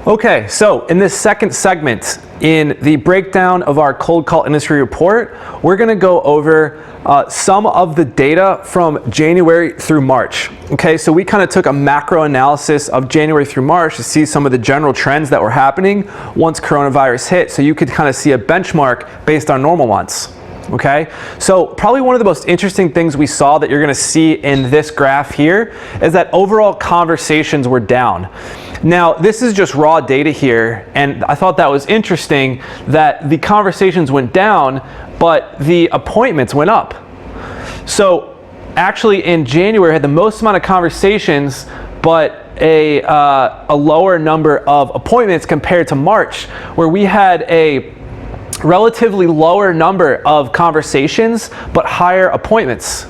Okay, so in this second segment, in the breakdown of our cold call industry report, we're going to go over some of the data from January through March. Okay, so we kind of took a macro analysis of January through March to see some of the general trends that were happening once coronavirus hit, so you could kind of see a benchmark based on normal months. Okay, so probably one of the most interesting things we saw that you're going to see in this graph here is that overall conversations were down. Now, this is just raw data here, and I thought that was interesting that the conversations went down, but the appointments went up. So actually in January, I had the most amount of conversations, but a lower number of appointments compared to March, where we had a relatively lower number of conversations, but higher appointments.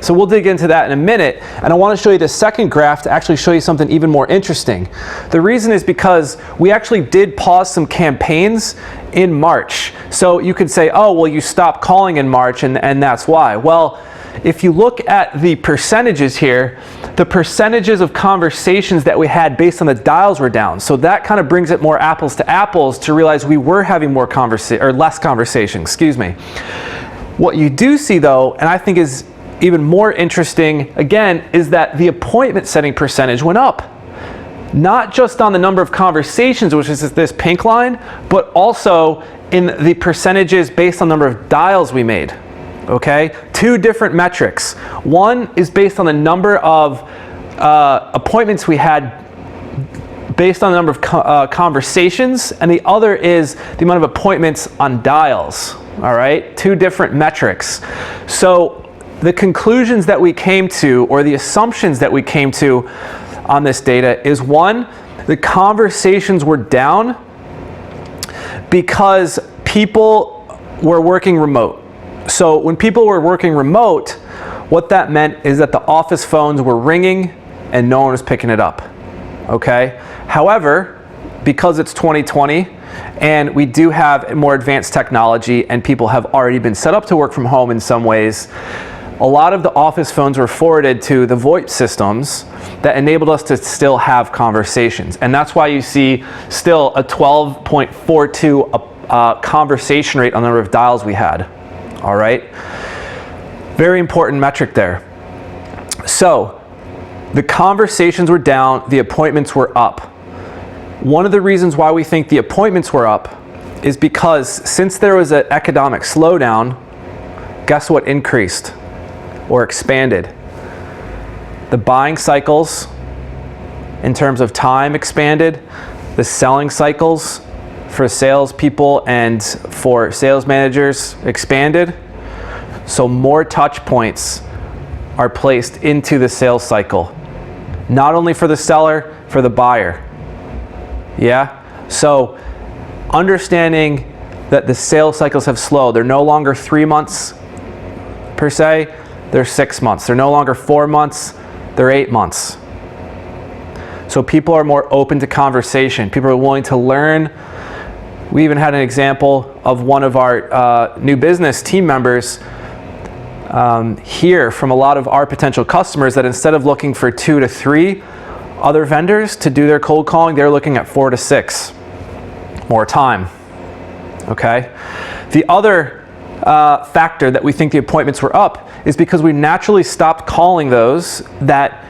So we'll dig into that in a minute, and I want to show you the second graph to actually show you something even more interesting. The reason is because we actually did pause some campaigns in March. So you could say, oh, well, you stopped calling in March, and that's why. Well, if you look at the percentages here, the percentages of conversations that we had based on the dials were down. So that kind of brings it more apples to apples to realize we were having more less conversation, excuse me. What you do see though, and I think is even more interesting, again, is that the appointment setting percentage went up. Not just on the number of conversations, which is this pink line, but also in the percentages based on the number of dials we made. Okay, two different metrics. One is based on the number of appointments we had based on the number of conversations, and the other is the amount of appointments on dials. All right, two different metrics. So the conclusions that we came to, or the assumptions that we came to on this data is, one, the conversations were down because people were working remote. So when people were working remote, what that meant is that the office phones were ringing and no one was picking it up. Okay? However, because it's 2020 and we do have more advanced technology and people have already been set up to work from home in some ways, a lot of the office phones were forwarded to the VoIP systems that enabled us to still have conversations. And that's why you see still a 12.42 conversation rate on the number of dials we had. All right, very important metric there. So the conversations were down, the appointments were up. One of the reasons why we think the appointments were up is because since there was an economic slowdown, guess what increased or expanded? The buying cycles in terms of time expanded, the selling cycles for salespeople and for sales managers expanded. So more touch points are placed into the sales cycle, not only for the seller, for the buyer. Yeah? So understanding that the sales cycles have slowed. They're no longer 3 months per se, they're 6 months. They're no longer 4 months, they're 8 months. So people are more open to conversation. People are willing to learn. We even had an example of one of our new business team members hear from a lot of our potential customers that instead of looking for 2 to 3 other vendors to do their cold calling, they're looking at 4 to 6. More time. Okay? The other factor that we think the appointments were up is because we naturally stopped calling those that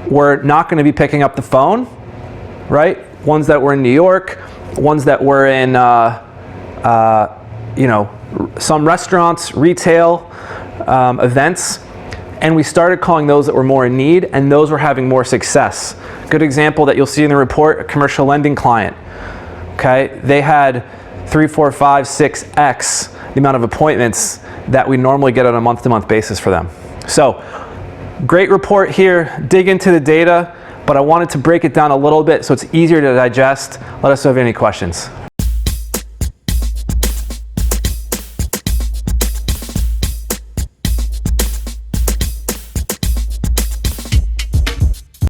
were not going to be picking up the phone, right? Ones that were in New York, ones that were in some restaurants, retail, events, and we started calling those that were more in need, and those were having more success. Good example that you'll see in the report, a commercial lending client. Okay, they had 3, 4, 5, 6x the amount of appointments that we normally get on a month-to-month basis for them. So, great report here, dig into the data, but I wanted to break it down a little bit so it's easier to digest. Let us know if you have any questions.